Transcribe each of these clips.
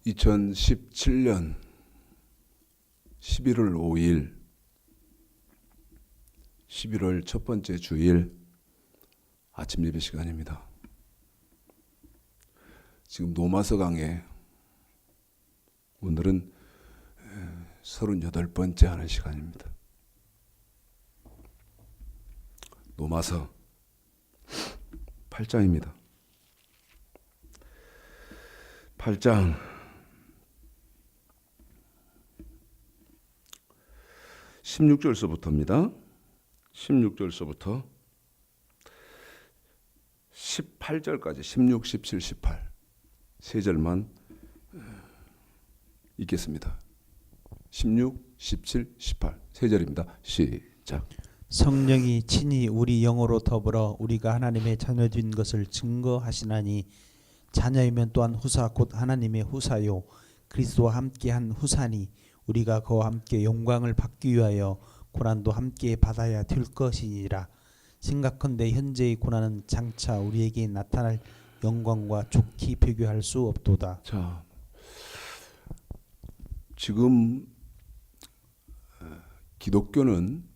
2017년 11월 5일 11월 첫 번째 주일 아침 예배 시간입니다. 지금 노마서 강에 오늘은 38번째 하는 시간입니다. 노마서 8장입니다. 8장 16절서부터입니다. 16절서부터 18절까지 16, 17, 18 세 절만 읽겠습니다. 16, 17, 18 세 절입니다. 시작. 성령이 친히 우리 영으로 더불어 우리가 하나님의 자녀된 것을 증거하시나니 자녀이면 또한 후사 곧 하나님의 후사요 그리스도와 함께한 후사니 우리가 그와 함께 영광을 받기 위하여 고난도 함께 받아야 될 것이니라. 생각컨대 현재의 고난은 장차 우리에게 나타날 영광과 좋게 비교할 수 없도다. 자, 지금 기독교는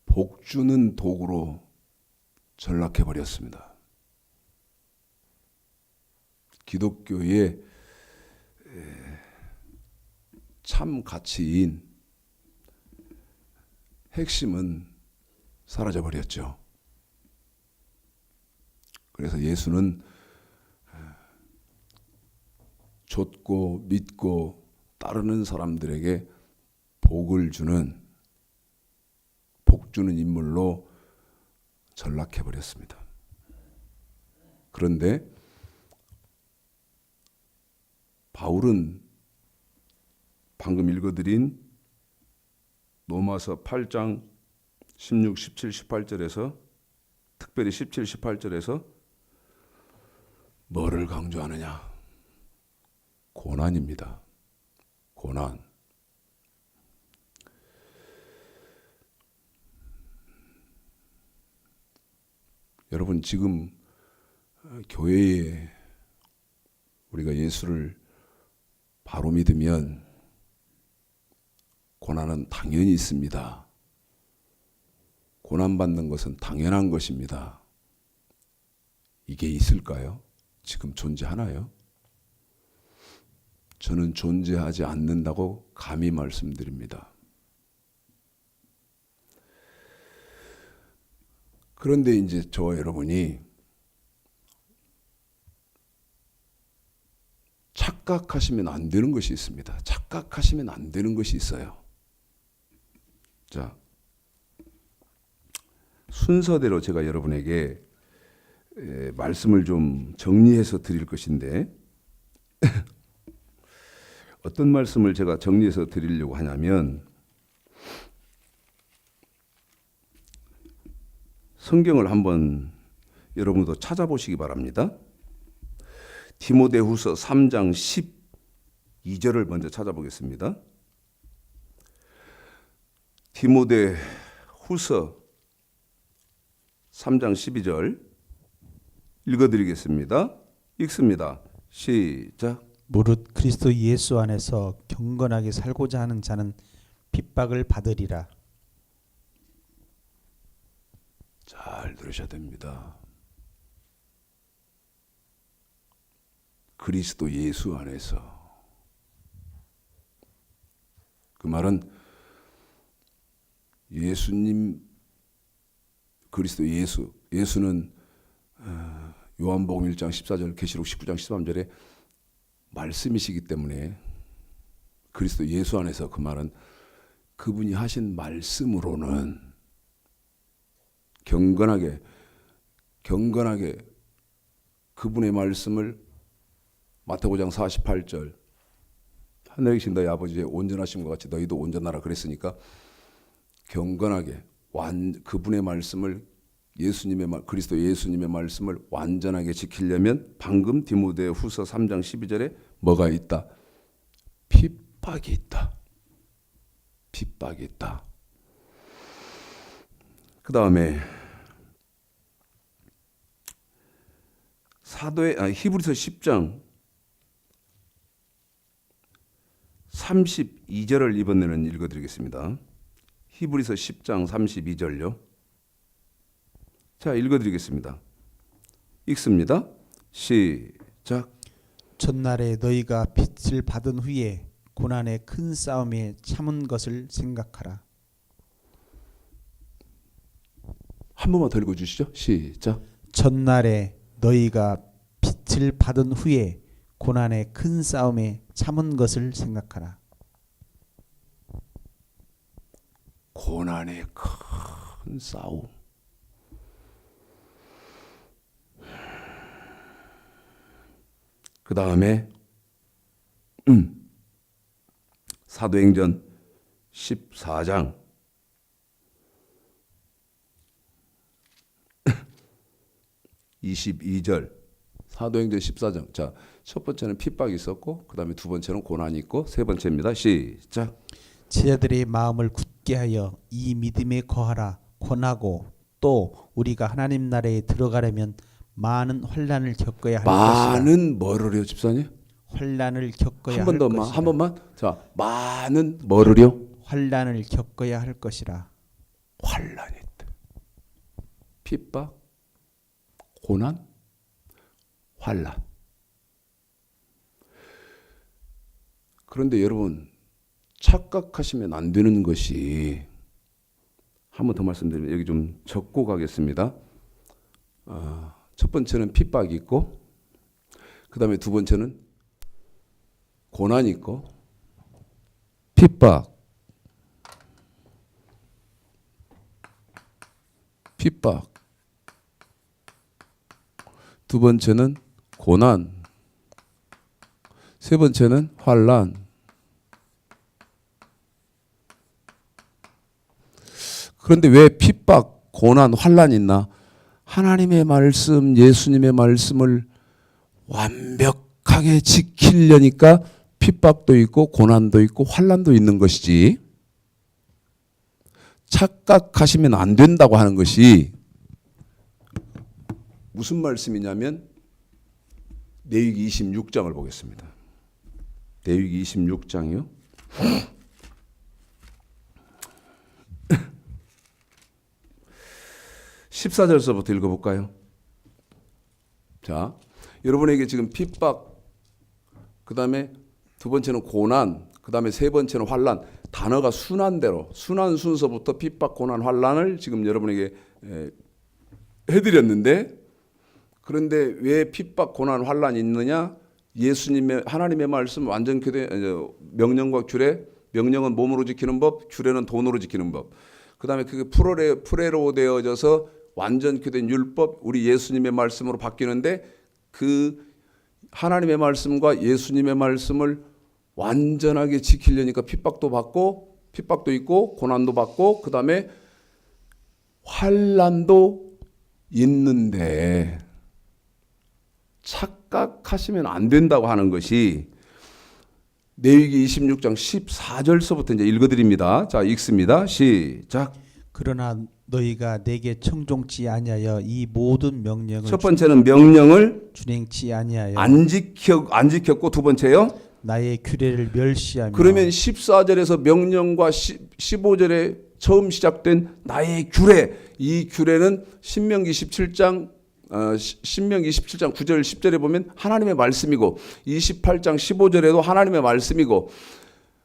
복주는 도구로 전락해 버렸습니다. 기독교의 참 가치인 핵심은 사라져 버렸죠. 그래서 예수는 좇고 믿고 따르는 사람들에게 복을 주는 복주는 인물로 전락해 버렸습니다. 그런데 바울은 방금 읽어드린 로마서 8장 16, 17, 18절에서 특별히 17, 18절에서 뭐를 강조하느냐? 고난입니다. 고난. 여러분 지금 교회에 우리가 예수를 바로 믿으면 고난은 당연히 있습니다. 고난받는 것은 당연한 것입니다. 이게 있을까요? 지금 존재하나요? 저는 존재하지 않는다고 감히 말씀드립니다. 그런데 이제 저와 여러분이 착각하시면 안 되는 것이 있습니다. 착각하시면 안 되는 것이 있어요. 자, 순서대로 제가 여러분에게 말씀을 좀 정리해서 드릴 것인데 어떤 말씀을 제가 정리해서 드리려고 하냐면 성경을 한번 여러분도 찾아보시기 바랍니다. 디모데후서 3장 12절을 먼저 찾아보겠습니다. 디모데후서 3장 12절 읽어드리겠습니다. 읽습니다. 시작. 무릇 그리스도 예수 안에서 경건하게 살고자 하는 자는 핍박을 받으리라. 잘 들으셔야 됩니다. 그리스도 예수 안에서. 그 말은 예수님, 그리스도 예수, 예수는 요한복음 1장 14절, 계시록 19장 13절에 말씀이시기 때문에 그리스도 예수 안에서 그 말은 그분이 하신 말씀으로는 경건하게 그분의 말씀을 마태복음 48절 하늘에 계신 너희 아버지의 온전하심과 같이 너희도 온전하라 그랬으니까 경건하게 그분의 말씀을 그리스도 예수님의 말씀을 완전하게 지키려면 방금 디모데후서 3장 12절에 뭐가 있다? 핍박이 있다. 핍박이 있다. 그 다음에 히브리서 10장 32절을 이번에는 읽어드리겠습니다. 히브리서 10장 32절요. 자, 읽어드리겠습니다. 읽습니다. 시작. 전날에 너희가 빛을 받은 후에 고난의 큰 싸움에 참은 것을 생각하라. 한 번만 더 읽어주시죠. 시작. 전날에 너희가 빛을 받은 후에 고난의 큰 싸움에 참은 것을 생각하라. 고난의 큰 싸움. 그 다음에 사도행전 14장 22절. 사도행전 14장. 자, 첫 번째는 핍박이 있었고, 그 다음에 두 번째는 고난이 있고, 세 번째입니다. 시작. 제자들의 마음을 굳게 하여 이 믿음에 거하라. 권하고 또 우리가 하나님 나라에 들어가려면 많은 환난을 겪어야 할 것이다. 많은 뭐를요, 집사님? 환난을 겪어야 한 할 번 더, 것이다. 한 번만. 자, 많은 뭐를요? 환난을 겪어야 할 것이라. 환난이 있다. 핍박, 고난, 환난. 그런데 여러분, 착각하시면 안 되는 것이, 한 번 더 말씀드리면 여기 좀 적고 가겠습니다. 첫 번째는 핍박이 있고, 그 다음에 두 번째는 고난이 있고, 핍박, 두 번째는 고난, 세 번째는 환난. 그런데 왜 핍박, 고난, 환난이 있나? 하나님의 말씀, 예수님의 말씀을 완벽하게 지키려니까 핍박도 있고 고난도 있고 환난도 있는 것이지, 착각하시면 안 된다고 하는 것이 무슨 말씀이냐면 레위기 26장을 보겠습니다. 레위기 26장이요. 14절서부터 읽어볼까요? 자, 여러분에게 지금 핍박, 그 다음에 두 번째는 고난, 그 다음에 세 번째는 환난, 단어가 순환대로, 순환 순서부터 핍박, 고난, 환난을 지금 여러분에게 해드렸는데, 그런데 왜 핍박, 고난, 환난이 있느냐? 예수님의, 하나님의 말씀 완전히 명령과 규례, 명령은 몸으로 지키는 법, 규례는 돈으로 지키는 법. 그 다음에 그게 프레로 되어져서 완전히 된 율법, 우리 예수님의 말씀으로 바뀌는데, 그 하나님의 말씀과 예수님의 말씀을 완전하게 지키려니까 핍박도 받고, 핍박도 있고, 고난도 받고, 그 다음에 환난도 있는데 착각하시면 안 된다고 하는 것이 레위기 26장 14절서부터 이제 읽어드립니다. 자, 읽습니다. 시작. 그러나 너희가 내게 청종치 아니하여 이 모든 명령을 첫 번째는 명령을 준행치 아니하여 안 지켰고, 두 번째요. 나의 규례를 멸시하며. 그러면 14절에서 명령과 15절에 처음 시작된 나의 규례, 이 규례는 신명기 17장 9절 10절에 보면 하나님의 말씀이고, 28장 15절에도 하나님의 말씀이고,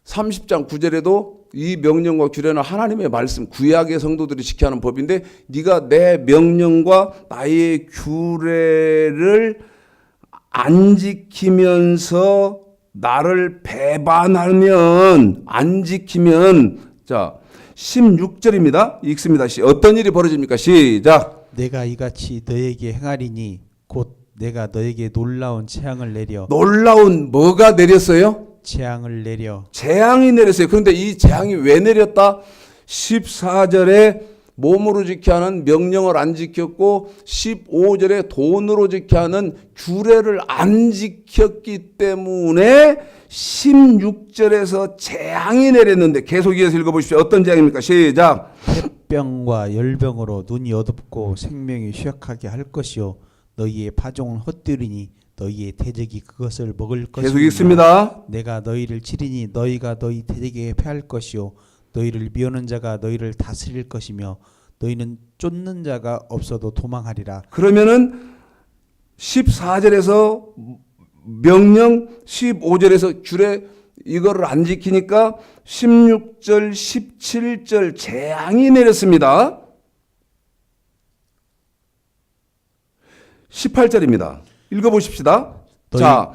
30장 9절에도 이 명령과 규례는 하나님의 말씀, 구약의 성도들이 지켜야 하는 법인데, 네가 내 명령과 나의 규례를 안 지키면서 나를 배반하면, 안 지키면, 자 16절입니다. 읽습니다. 어떤 일이 벌어집니까? 시작. 내가 이같이 너에게 행하리니 곧 내가 너에게 놀라운 재앙을 내려. 놀라운 뭐가 내렸어요? 재앙을 내려. 재앙이 내렸어요. 그런데 이 재앙이 왜 내렸다? 14절에 몸으로 지켜야 하는 명령을 안 지켰고, 15절에 돈으로 지켜야 하는 규례를 안 지켰기 때문에 16절에서 재앙이 내렸는데, 계속 이어서 읽어보십시오. 어떤 재앙입니까? 시작. 햇병과 열병으로 눈이 어둡고 생명이 쇠약하게 할 것이요 너희의 파종은 헛되리니 너희의 대적이 그것을 먹을 계속 것이며 읽습니다. 내가 너희를 치리니 너희가 너희 대적에게 패할 것이요 너희를 미워하는 자가 너희를 다스릴 것이며 너희는 쫓는 자가 없어도 도망하리라. 그러면은 14절에서 명령, 15절에서 규례 이거를 안 지키니까 16절, 17절 재앙이 내렸습니다. 18절입니다. 읽어보십시다. 자,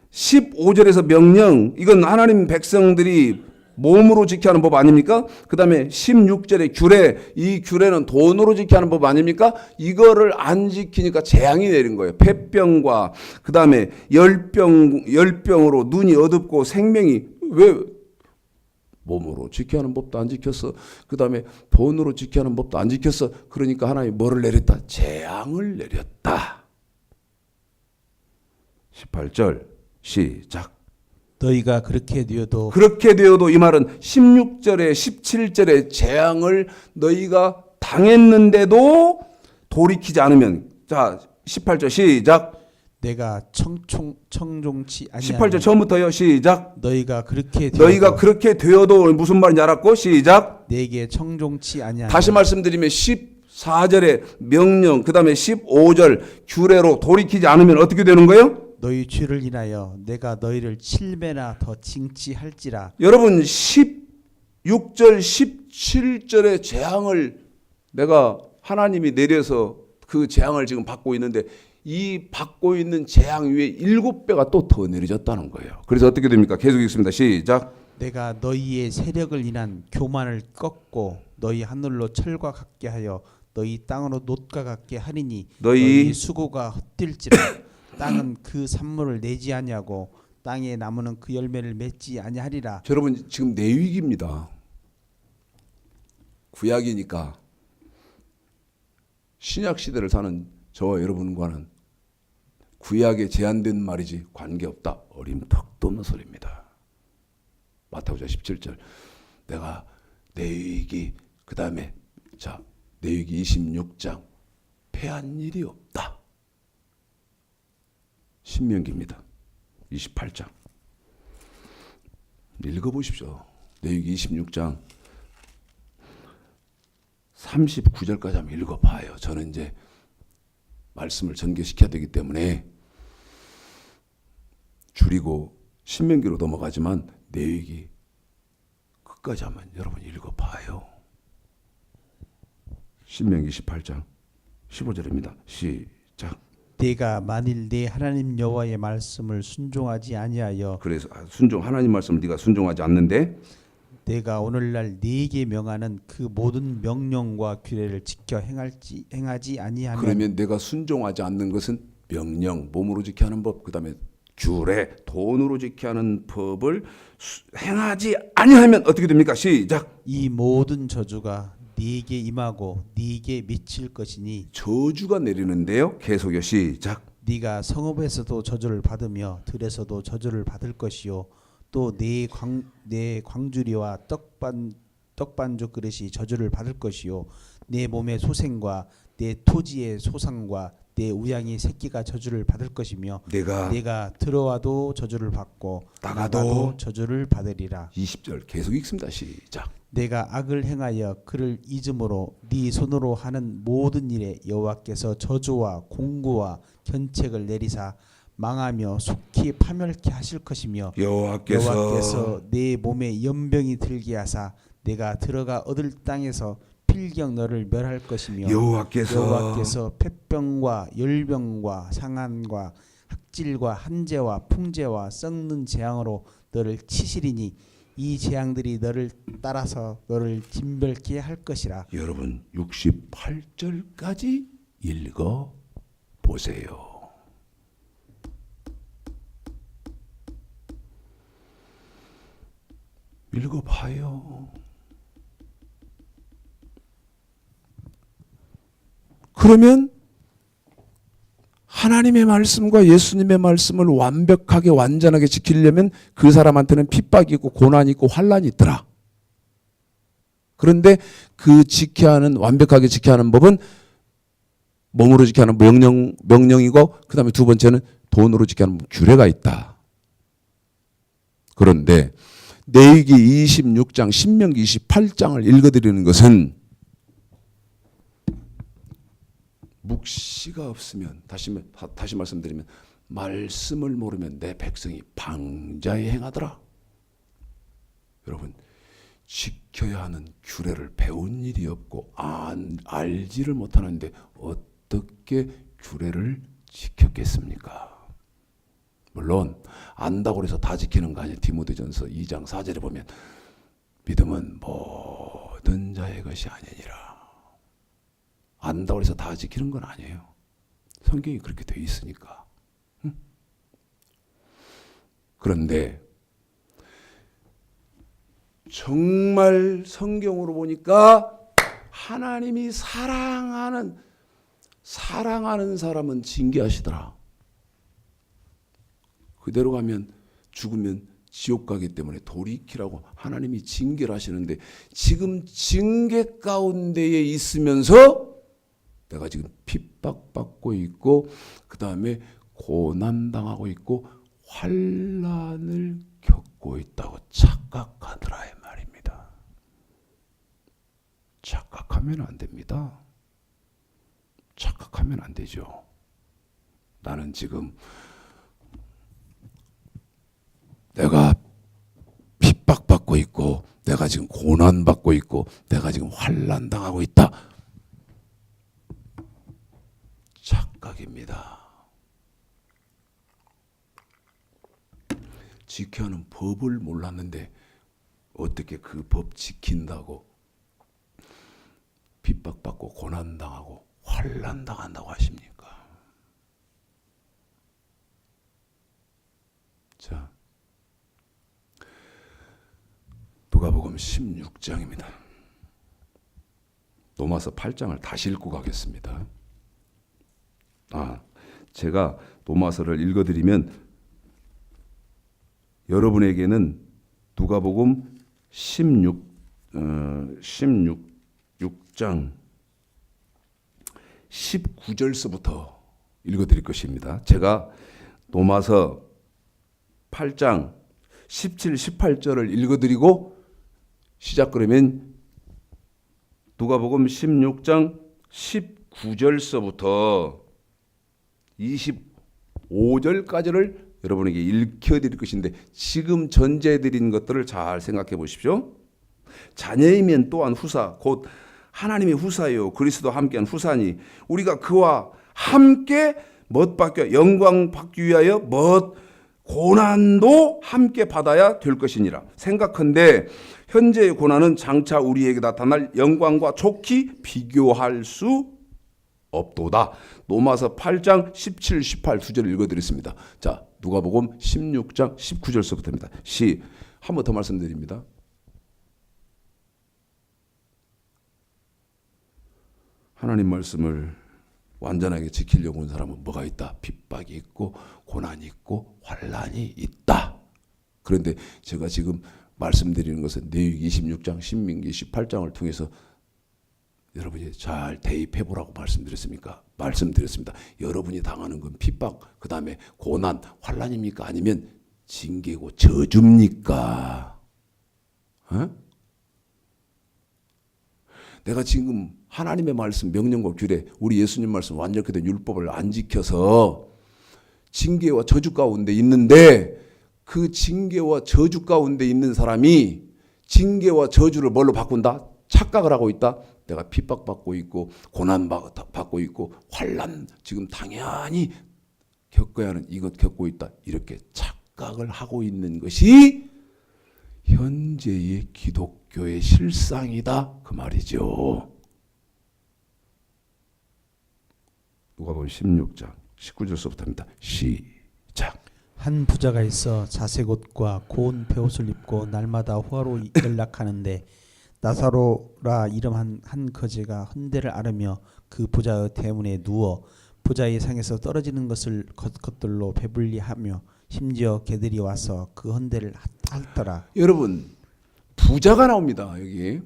15절에서 명령, 이건 하나님 백성들이 몸으로 지켜야 하는 법 아닙니까? 그 다음에 16절의 규례, 이 규례는 돈으로 지켜야 하는 법 아닙니까? 이거를 안 지키니까 재앙이 내린 거예요. 폐병과 그 다음에 열병으로 눈이 어둡고 생명이 왜 몸으로 지켜야 하는 법도 안 지켰어. 그 다음에 돈으로 지켜야 하는 법도 안 지켰어. 그러니까 하나님이 뭐를 내렸다? 재앙을 내렸다. 18절 시작. 너희가 그렇게 되어도 이 말은 16절에 17절에 재앙을 너희가 당했는데도 돌이키지 않으면, 자 18절 시작. 내가 청종치 아니하니 18절 처음부터요. 시작. 너희가 그렇게 되어도 무슨 말인지 알았고 시작. 내게 청종치 아니하니 다시 말씀드리면 14절의 명령, 그 다음에 15절 규례로 돌이키지 않으면 어떻게 되는 거예요? 너희 죄를 인하여 내가 너희를 7배나 더 징치할지라. 여러분 16절 17절의 재앙을 내가 하나님이 내려서 그 재앙을 지금 받고 있는데 이 받고 있는 재앙 위에 7배가 또 더 내려졌다는 거예요. 그래서 어떻게 됩니까? 계속 읽습니다. 시작. 내가 너희의 세력을 인한 교만을 꺾고 너희 하늘로 철과 같게 하여 너희 땅으로 놋과 같게 하리니 너희 수고가 헛될지라. 땅은 그 산물을 내지 아니하고 땅의 나무는 그 열매를 맺지 아니하리라. 여러분 지금 내위기입니다. 구약이니까 신약 시대를 사는 저와 여러분과는 구약에 제한된 말이지 관계없다. 어림턱도 없는 소리입니다. 마태복음 17절 내가 내위기 그 다음에 자 내위기 26장 패한 일이 없다. 신명기입니다. 28장 읽어보십시오. 내위기 26장 39절까지 한번 읽어봐요. 저는 이제 말씀을 전개시켜야 되기 때문에 줄이고 신명기로 넘어가지만 내위기 끝까지 한번 여러분 읽어봐요. 신명기 18장 15절입니다. 시작. 내가 만일 내 하나님 여호와의 말씀을 순종하지 아니하여 그래서 하나님 말씀을 네가 순종하지 않는데 내가 오늘날 네게 명하는 그 모든 명령과 규례를 지켜 행하지 아니하면 그러면 내가 순종하지 않는 것은 명령 몸으로 지켜야 하는 법 그다음에 규례 돈으로 지켜야 하는 법을 행하지 아니하면 어떻게 됩니까? 시작. 이 모든 저주가 네게 임하고 네게 미칠 것이니 저주가 내리는데요. 계속요. 시작. 네가 성읍에서도 저주를 받으며 들에서도 저주를 받을 것이요 또 네 광주리와 떡반죽 그릇이 저주를 받을 것이요 내 몸의 소생과 내 토지의 소상과 내 우양의 새끼가 저주를 받을 것이며 내가 들어와도 저주를 받고 나가도 저주를 받으리라. 20절 계속 읽습니다. 시작. 내가 악을 행하여 그를 잊음으로 네 손으로 하는 모든 일에 여호와께서 저주와 공고와 견책을 내리사 망하며 속히 파멸케 하실 것이며 여호와께서 내 몸에 연병이 들게 하사 내가 들어가 얻을 땅에서 필경 너를 멸할 것이며 여호와께서 폐병과 열병과 상한과 학질과 한재와 풍재와 썩는 재앙으로 너를 치시리니 이 재앙들이 너를 따라서 너를 진멸케 할 것이라. 여러분 68절까지 읽어 보세요. 읽어봐요. 그러면 하나님의 말씀과 예수님의 말씀을 완벽하게 완전하게 지키려면 그 사람한테는 핍박이 있고 고난이 있고 환란이 있더라. 그런데 그 완벽하게 지켜야 하는 법은 몸으로 지게 하는 명령이고 그다음에 두 번째는 돈으로 지게 하는 규례가 있다. 그런데 레위기 26장, 신명기 28장을 읽어드리는 것은 묵시가 없으면 다시 말씀드리면 말씀을 모르면 내 백성이 방자에 행하더라. 여러분 지켜야 하는 규례를 배운 일이 없고 알지를 못하는데 어떻게 규례를 지켰겠습니까? 물론 안다고 해서 다 지키는 거 아니에요. 디모데전서 2장 4절에 보면 믿음은 모든 자의 것이 아니니라. 안다고 해서 다 지키는 건 아니에요. 성경이 그렇게 되어 있으니까. 응? 그런데 정말 성경으로 보니까 하나님이 사랑하는 사람은 징계하시더라. 그대로 가면 죽으면 지옥 가기 때문에 돌이키라고 하나님이 징계를 하시는데 지금 징계 가운데에 있으면서 내가 지금 핍박받고 있고 그 다음에 고난당하고 있고 환난을 겪고 있다고 착각하더라 이 말입니다. 착각하면 안 됩니다. 착각하면 안 되죠. 나는 지금 내가 핍박받고 있고 내가 지금 고난받고 있고 내가 지금 환난당하고 있다. 착각입니다. 지켜야 하는 법을 몰랐는데 어떻게 그 법 지킨다고 핍박받고 고난당하고 환난당한다고 하십니까? 자, 누가복음 16장입니다. 로마서 8장을 다시 읽고 가겠습니다. 제가 로마서를 읽어드리면 여러분에게는 누가복음 16장 19절서부터 읽어드릴 것입니다. 제가 로마서 8장 17, 18절을 읽어드리고 시작 그러면 누가복음 16장 19절서부터 25절까지를 여러분에게 읽혀드릴 것인데 지금 전제해드린 것들을 잘 생각해 보십시오. 자녀이면 또한 후사 곧 하나님의 후사요 그리스도와 함께한 후사니 우리가 그와 함께 못 받겨 영광 받기 위하여 못 고난도 함께 받아야 될 것이니라. 생각한데 현재의 고난은 장차 우리에게 나타날 영광과 좋게 비교할 수 없도다. 로마서 8장 17, 18 두 절을 읽어드렸습니다. 자, 누가복음 16장 19절서부터입니다. 한 번 더 말씀드립니다. 하나님 말씀을 완전하게 지키려고 온 사람은 뭐가 있다? 핍박이 있고 고난이 있고 환난이 있다. 그런데 제가 지금 말씀드리는 것은 레위기 26장, 신명기 18장을 통해서 여러분이 잘 대입해 보라고 말씀드렸습니다. 여러분이 당하는 건 핍박, 그 다음에 고난, 환난입니까? 아니면 징계고 저주입니까? 내가 지금 하나님의 말씀, 명령과 규례, 우리 예수님 말씀 완전히 된 율법을 안 지켜서 징계와 저주 가운데 있는데 그 징계와 저주 가운데 있는 사람이 징계와 저주를 뭘로 바꾼다? 착각을 하고 있다. 내가 핍박받고 있고 고난받고 있고 환난 지금 당연히 겪어야 하는 이것 겪고 있다. 이렇게 착각을 하고 있는 것이 현재의 기독교의 실상이다. 그 말이죠. 누가복음 16장 19절서부터입니다. 시작. 한 부자가 있어 자색 옷과 고운 베옷을 입고 날마다 후하로 연락하는데 나사로라 이름한 한 거지가 헌대를 앓으며 그 부자의 대문에 누워 부자의 상에서 떨어지는 것들로 배불리하며 심지어 개들이 와서 그 헌대를 핥더라. 여러분 부자가 나옵니다. 여기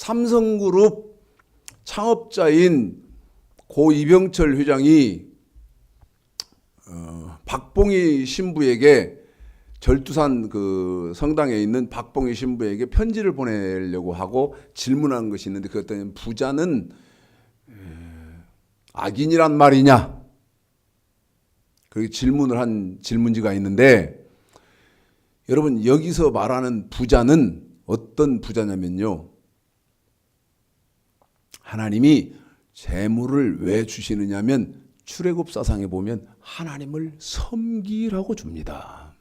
삼성그룹 창업자인 고 이병철 회장이 박봉희 신부에게 절두산 그 성당에 있는 박봉희 신부에게 편지를 보내려고 하고 질문한 것이 있는데 그랬더니 부자는 악인이란 말이냐? 그렇게 질문을 한 질문지가 있는데 여러분 여기서 말하는 부자는 어떤 부자냐면요. 하나님이 재물을 왜 주시느냐면 출애굽사상에 보면 하나님을 섬기라고 줍니다.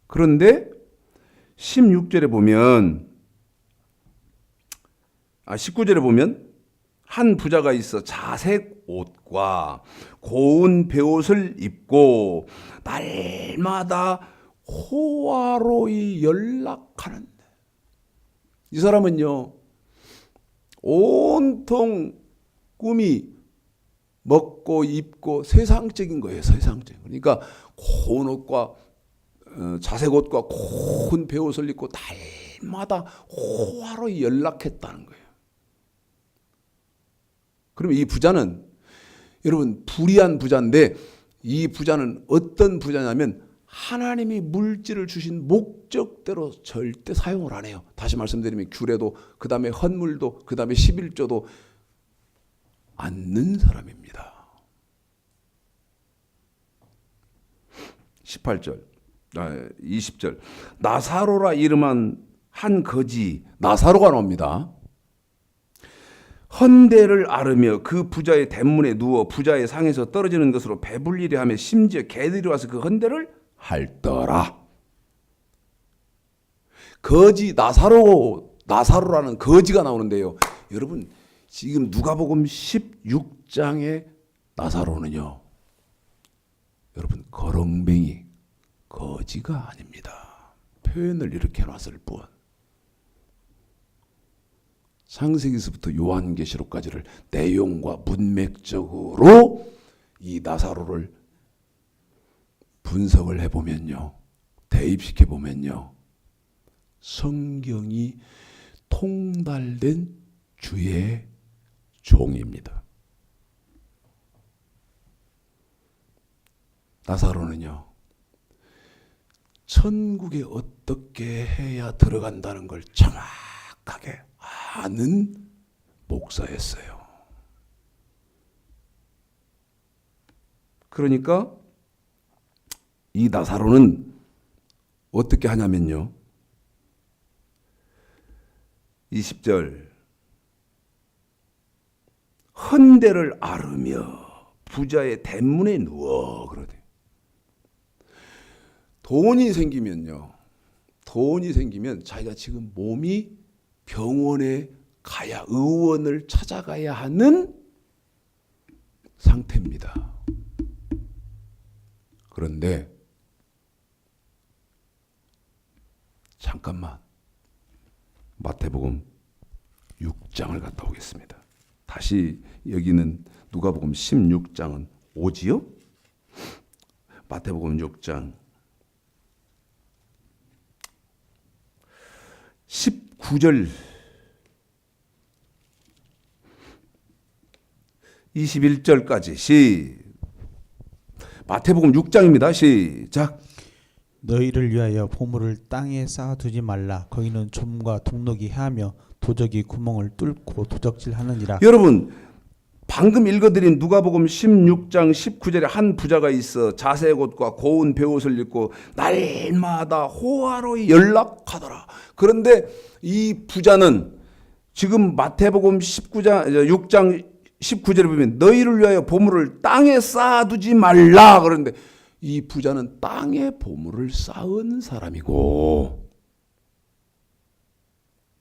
그런데 16절에 보면 19절에 보면 한 부자가 있어 자색 옷과 고운 베옷을 입고 날마다 호화로이 연락하는데 이 사람은요 온통 꿈이 먹고 입고 세상적인 거예요. 세상적인. 그러니까 고운 옷과 자색 옷과 고운 베옷을 입고 날마다 호화로이 연락했다는 거예요. 그러면 이 부자는 여러분 불의한 부자인데 이 부자는 어떤 부자냐면 하나님이 물질을 주신 목적대로 절대 사용을 안 해요. 다시 말씀드리면 규례도 그 다음에 헌물도 그 다음에 11조도 않는 사람입니다. 18절 20절 나사로라 이름한 한 거지 나사로가 나옵니다. 헌대를 앓으며 그 부자의 대문에 누워 부자의 상에서 떨어지는 것으로 배불리려 하며 심지어 개들이 와서 그 헌대를 할더라. 거지 나사로라는 거지가 나오는데요. 여러분 지금 누가복음 16장의 나사로는요. 여러분 거렁뱅이 거지가 아닙니다. 표현을 이렇게 해놨을 뿐. 창세기서부터 요한계시록까지를 내용과 문맥적으로 이 나사로를 분석을 해보면요. 대입시켜보면요. 성경이 통달된 주의 종입니다. 나사로는요. 천국에 어떻게 해야 들어간다는 걸 정확하게 아는 목사였어요. 그러니까 이 나사로는 어떻게 하냐면요. 20절 헌대를 앓으며 부자의 대문에 누워 그러대. 돈이 생기면 자기가 지금 몸이 병원에 가야 의원을 찾아가야 하는 상태입니다. 그런데 잠깐만 마태복음 6장을 갔다 오겠습니다. 다시 여기는 누가복음 16장은 오지요? 마태복음 6장 19절 21절까지 마태복음 6장입니다. 시작. 너희를 위하여 보물을 땅에 쌓아두지 말라. 거기는 좀과 동록이 해하며 도적이 구멍을 뚫고 도적질하느니라. 여러분 방금 읽어드린 누가복음 16장 19절에 한 부자가 있어 자색 옷과 고운 베옷을 입고 날마다 호화로이 연락하더라. 그런데 이 부자는 지금 마태복음 6장 19절에 보면 너희를 위하여 보물을 땅에 쌓아두지 말라. 그런데 이 부자는 땅에 보물을 쌓은 사람이고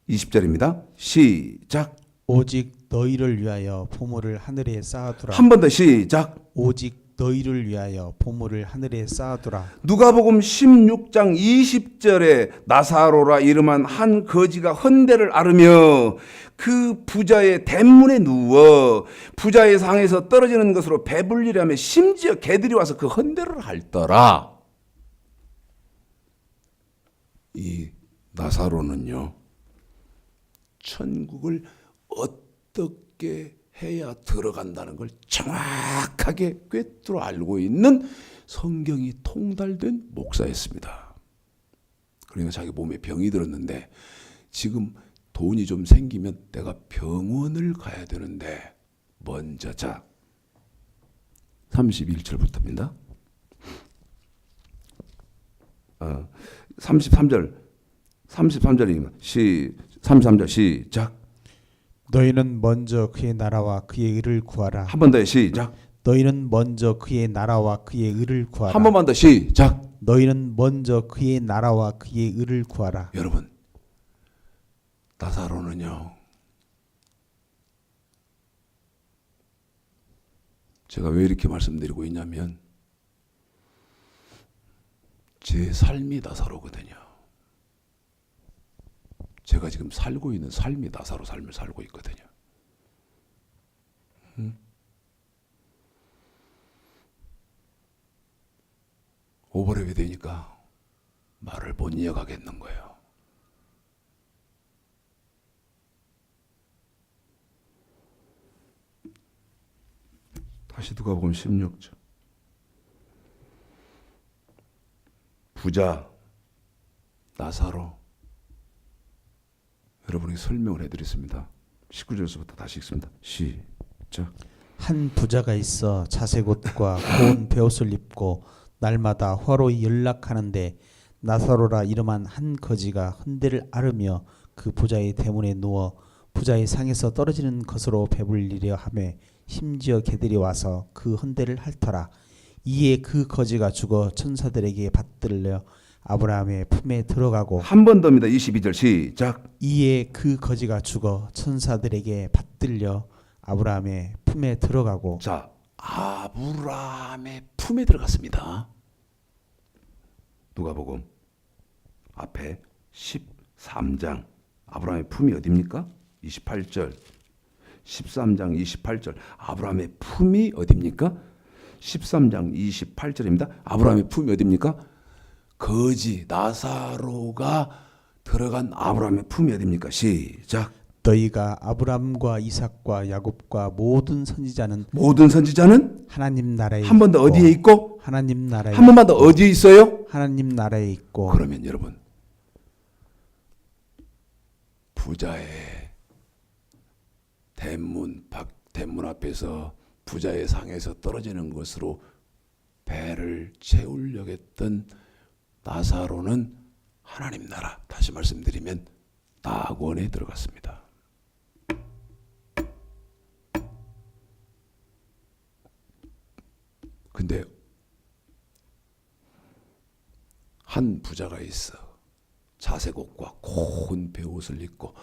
20절입니다. 시작. 오직 너희를 위하여 보물을 하늘에 쌓아두라. 한 번 더 시작. 오직 너희를 위하여 보물을 하늘에 쌓아두라. 누가복음 16장 20절에 나사로라 이름한 한 거지가 헌대를 앓으며 그 부자의 대문에 누워 부자의 상에서 떨어지는 것으로 배불리려 하며 심지어 개들이 와서 그 헌대를 핥더라. 이 나사로는요, 천국을 어떻게 해야 들어간다는 걸 정확하게 꿰뚫어 알고 있는 성경이 통달된 목사였습니다. 그러니까 자기 몸에 병이 들었는데 지금 돈이 좀 생기면 내가 병원을 가야 되는데 먼저 31절부터입니다. 33절입니다. 33절 시작. 너희는 먼저 그의 나라와 그의 의를 구하라. 한 번 더 시작. 너희는 먼저 그의 나라와 그의 의를 구하라. 한 번만 더 시작. 너희는 먼저 그의 나라와 그의 의를 구하라. 여러분, 나사로는요, 제가 왜 이렇게 말씀드리고 있냐면 제 삶이 나사로거든요. 제가 지금 살고 있는 삶이 나사로 삶을 살고 있거든요. 오버랩이 되니까 말을 못 이어가겠는 거예요. 다시 누가 보면 16절. 부자 나사로. 여러분에게 설명을 해드리겠습니다. 19절에서부터 다시 읽습니다. 시작. 한 부자가 있어 자색 옷과 고운 베옷을 입고 날마다 화로에 연락하는데 나사로라 이름한 한 거지가 헌대를 앓으며 그 부자의 대문에 누워 부자의 상에서 떨어지는 것으로 배불리려 하매 심지어 개들이 와서 그 헌대를 핥더라. 이에 그 거지가 죽어 천사들에게 받들려 아브라함의 품에 들어가고. 한 번 더입니다. 22절 시작. 이에 그 거지가 죽어 천사들에게 받들려 아브라함의 품에 들어가고. 자, 아브라함의 품에 들어갔습니다. 누가복음 앞에 13장 아브라함의 품이 어디입니까? 28절. 13장 28절 아브라함의 품이 어디입니까? 13장 28절입니다. 아브라함의 품이 어디입니까? 거지 나사로가 들어간 아브라함의 품이 어디입니까? 시작. 너희가 아브라함과 이삭과 야곱과 모든 선지자는 하나님 나라에 한 번 더 어디에 있고? 하나님 나라에 한 번만 더 어디에 있어요? 하나님 나라에 있고. 그러면 여러분, 부자의 대문 앞에서 부자의 상에서 떨어지는 것으로 배를 채우려고 했던 나사로는 하나님 나라, 다시 말씀드리면 낙원에 들어갔습니다. 근데 한 부자가 있어. 자색 옷과 고운 베옷을 입고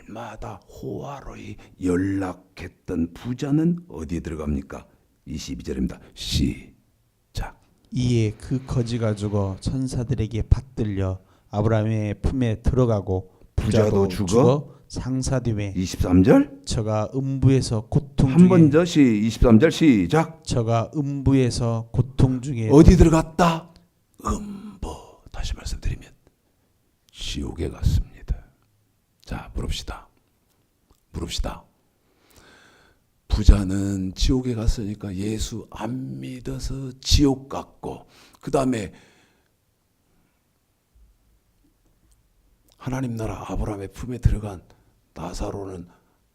날마다 호화로이 연락했던 부자는 어디에 들어갑니까? 22절입니다. 시작. 이에 그 거지가 죽어 천사들에게 받들려 아브라함의 품에 들어가고 부자도 죽어 상사됨에 23절. 저가 음부에서 고통 한 중에 번 더 23절 시작. 저가 음부에서 고통 중에 어디 들어갔다? 음부. 다시 말씀드리면 지옥에 갔습니다. 자, 물읍시다. 부자는 지옥에 갔으니까 예수 안 믿어서 지옥 갔고, 그 다음에 하나님 나라 아브라함의 품에 들어간 나사로는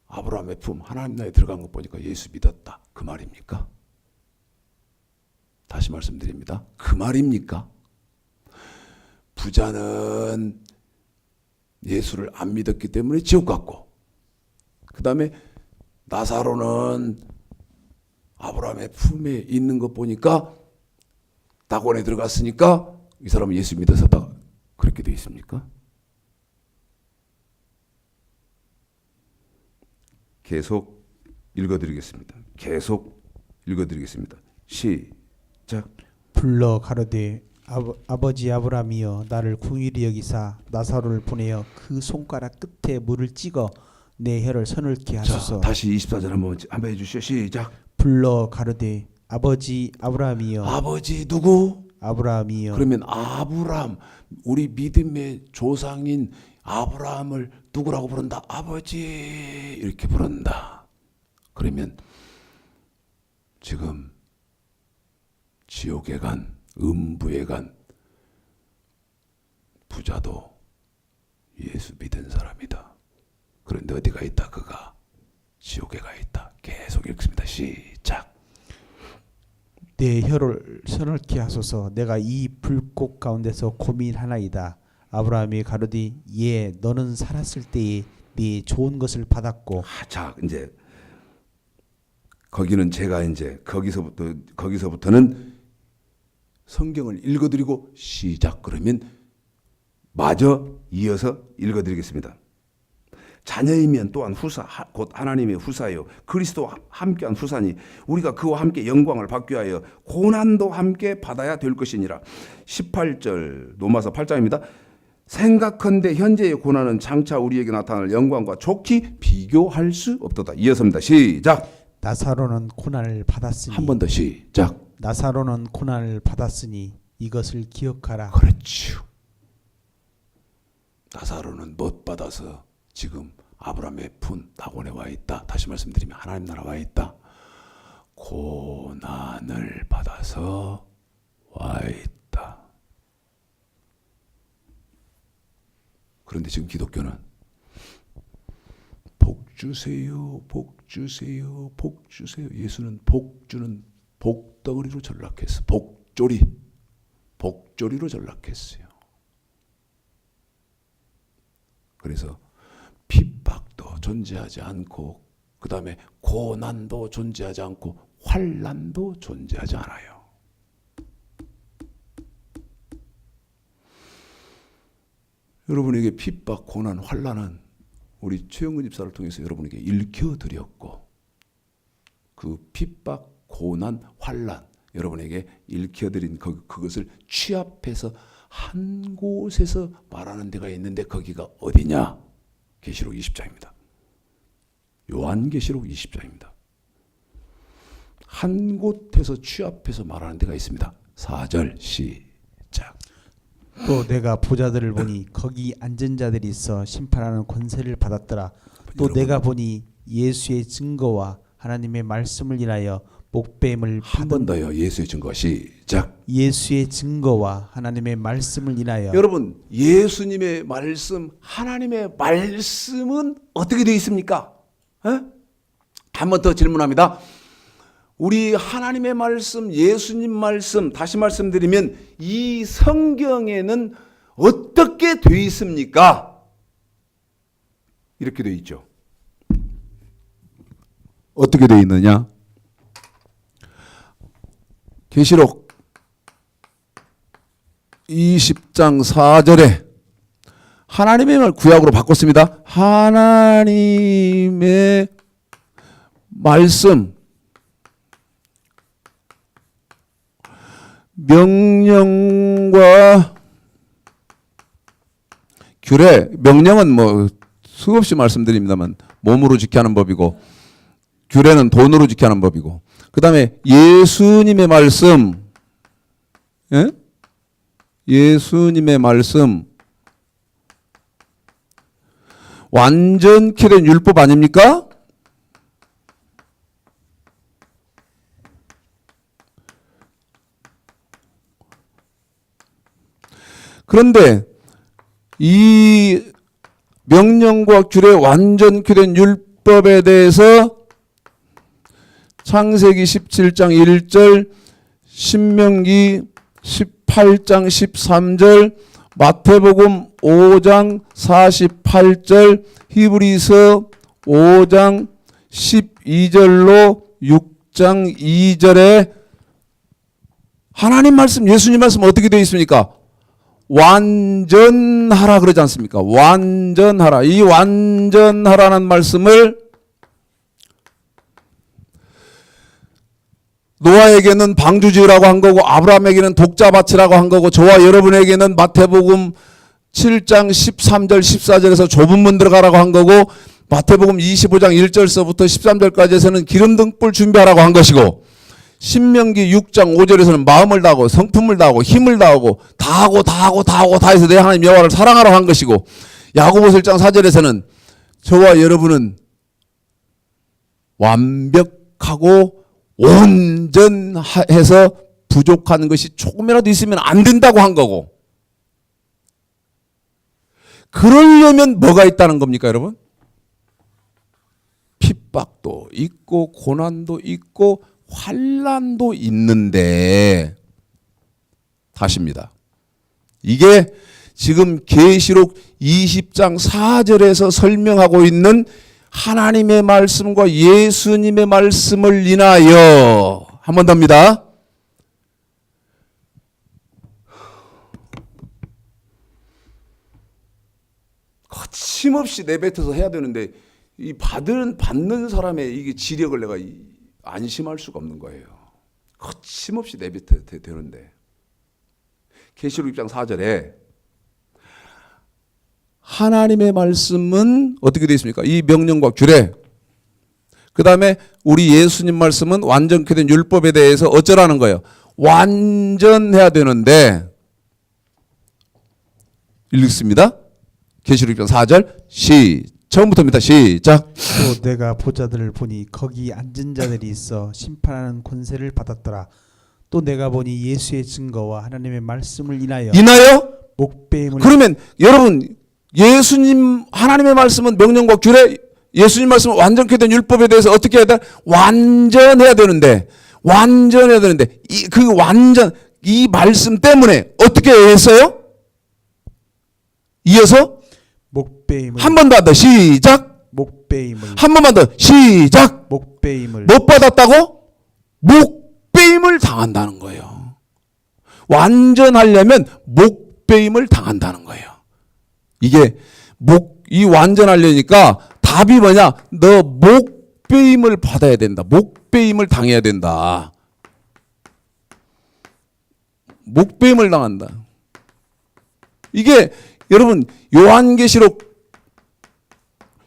아브라함의 품 하나님 나라에 들어간 거 보니까 예수 믿었다. 그 말입니까? 다시 말씀드립니다. 그 말입니까? 부자는 예수를 안 믿었기 때문에 지옥 갔고, 그 다음에 나사로는 아브라함의 품에 있는 것 보니까 낙원에 들어갔으니까 이 사람은 예수 믿어서다. 그렇게 되어 있습니까? 계속 읽어드리겠습니다. 시작. 불러 가로되 아버지 아브라함이여 나를 긍휼히 여기사 나사로를 보내어 그 손가락 끝에 물을 찍어 내 혀를 서늘케 하소서. 자, 다시 24절 한번 해주시오. 시작. 불러 가로되 아버지 아브라함이여. 아버지 누구? 아브라함이여. 그러면 아브라함, 우리 믿음의 조상인 아브라함을 누구라고 부른다? 아버지 이렇게 부른다. 그러면 지금 지옥에 간, 음부에 간 부자도 예수 믿은 사람이다. 그런데 어디가 있다? 그가 지옥에 가 있다. 계속 읽습니다. 시작. 내 혀를 서늘케 하소서. 내가 이 불꽃 가운데서 고민하나이다. 아브라함이 가로되 예, 너는 살았을 때에 네 좋은 것을 받았고. 자, 이제 거기는 제가 이제 거기서부터는 성경을 읽어드리고 시작. 그러면 마저 이어서 읽어드리겠습니다. 자녀이면 또한 후사, 곧 하나님의 후사요 그리스도와 함께한 후사니 우리가 그와 함께 영광을 받기 위하여 고난도 함께 받아야 될 것이니라. 18절 로마서 8장입니다. 생각컨대 현재의 고난은 장차 우리에게 나타날 영광과 좋게 비교할 수 없도다. 이어서입니다. 시작. 나사로는 고난을 받았으니. 한 번 더 시작. 나사로는 고난을 받았으니 이것을 기억하라. 그렇죠. 나사로는 못 받아서 지금 아브라함의 푼 낙원에 와 있다. 다시 말씀드리면 하나님 나라 와 있다. 고난을 받아서 와 있다. 그런데 지금 기독교는 복 주세요, 복 주세요, 복 주세요. 예수는 복 주는 복덩어리로 전락했어. 복조리로 전락했어요. 그래서 핍박도 존재하지 않고 그 다음에 고난도 존재하지 않고 환난도 존재하지 않아요. 여러분에게 핍박, 고난, 환난은 우리 최영근 집사를 통해서 여러분에게 읽혀드렸고 그 핍박, 고난, 환난 여러분에게 읽혀드린 그것을 취합해서 한 곳에서 말하는 데가 있는데 거기가 어디냐? 계시록 20장입니다. 요한계시록 20장입니다. 한 곳에서 취합해서 말하는 데가 있습니다. 4절 시작. 또 내가 보자들을 보니 거기 앉은 자들이 있어 심판하는 권세를 받았더라. 또 여러분, 내가 보니 예수의 증거와 하나님의 말씀을 인하여 목뱀을 한 번 더요. 예수의 증거 시작. 예수의 증거와 하나님의 말씀을 인하여. 여러분, 예수님의 말씀, 하나님의 말씀은 어떻게 되어 있습니까? 한 번 더 질문합니다. 우리 하나님의 말씀, 예수님 말씀, 다시 말씀드리면 이 성경에는 어떻게 되어 있습니까? 이렇게 되어 있죠. 어떻게 되어 있느냐? 계시록 20장 4절에 하나님의 말 구약으로 바꿨습니다. 하나님의 말씀 명령과 규례, 명령은 뭐 수없이 말씀드립니다만 몸으로 지켜야 하는 법이고 규례는 돈으로 지켜야 하는 법이고 그 다음에 예수님의 말씀, 예? 예수님의 말씀 완전케 된 율법 아닙니까? 그런데 이 명령과 규례 완전케 된 율법에 대해서 창세기 17장 1절, 신명기 18장 13절, 마태복음 5장 48절, 히브리서 5장 12절로 6장 2절에 하나님 말씀, 예수님 말씀 어떻게 되어 있습니까? 완전하라 그러지 않습니까? 완전하라. 이 완전하라는 말씀을 노아에게는 방주 지으라고 한 거고 아브라함에게는 독자 바치라고 한 거고 저와 여러분에게는 마태복음 7장 13절 14절에서 좁은 문 들어가라고 한 거고 마태복음 25장 1절서부터 13절까지에서는 기름 등불 준비하라고 한 것이고 신명기 6장 5절에서는 마음을 다하고 성품을 다하고 힘을 다하고 다 해서 내 하나님 여호와를 사랑하라고 한 것이고, 야고보서 1장 4절에서는 저와 여러분은 완벽하고 온전해서 부족한 것이 조금이라도 있으면 안 된다고 한 거고, 그러려면 뭐가 있다는 겁니까, 여러분? 핍박도 있고 고난도 있고 환난도 있는데, 다시입니다. 이게 지금 계시록 20장 4절에서 설명하고 있는 하나님의 말씀과 예수님의 말씀을 인하여, 한 번 더입니다. 거침없이 내뱉어서 해야 되는데, 이 받는 사람의 이게 지력을 내가 안심할 수가 없는 거예요. 거침없이 내뱉어야 되는데. 계시록 6장 4절에 하나님의 말씀은 어떻게 되어 있습니까? 이 명령과 규례. 그 다음에 우리 예수님 말씀은 완전케 된 율법에 대해서 어쩌라는 거예요? 완전해야 되는데, 읽습니다. 계시록 6장 4절 처음부터입니다. 시작. 또 내가 보자들을 보니 거기 앉은 자들이 있어 심판하는 권세를 받았더라. 또 내가 보니 예수의 증거와 하나님의 말씀을 인하여 목배임을. 그러면 여러분, 예수님 하나님의 말씀은 명령과 규례, 예수님 말씀은 완전케 된 율법에 대해서 어떻게 해야 돼? 완전해야 되는데 이 말씀 때문에 어떻게 했어요? 이어서 목배임을. 한 번 더 시작. 목배임을. 한 번만 더 시작. 목배임을. 못 받았다고? 목배임을 당한다는 거예요. 완전하려면 목배임을 당한다는 거예요. 이게 이 완전하려니까 답이 뭐냐? 너 목배임을 받아야 된다. 목배임을 당해야 된다. 목배임을 당한다. 이게 여러분 요한계시록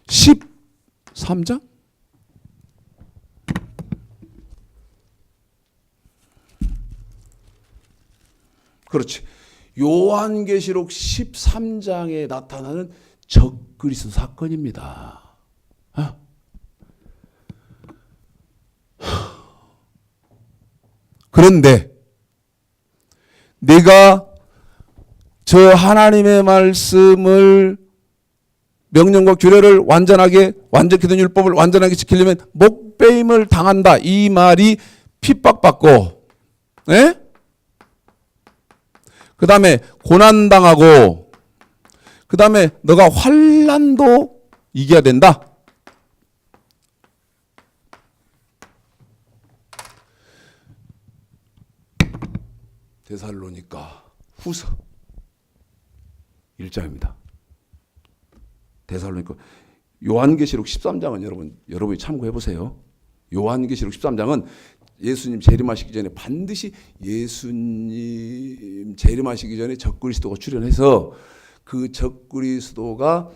13장? 그렇지. 요한계시록 13장에 나타나는 적그리스도 사건입니다. 그런데 내가 저 하나님의 말씀을, 명령과 규례를 완전케 된 율법을 완전하게 지키려면 목배임을 당한다. 이 말이 핍박받고, 예? 그 다음에 고난당하고, 그 다음에 너가 환난도 이겨야 된다. 데살로니가 후서 1장입니다. 데살로니가 요한계시록 13장은 여러분이 참고해 보세요. 요한계시록 13장은 예수님 재림하시기 전에 반드시 예수님 재림하시기 전에 적그리스도가 출현해서 그 적그리스도가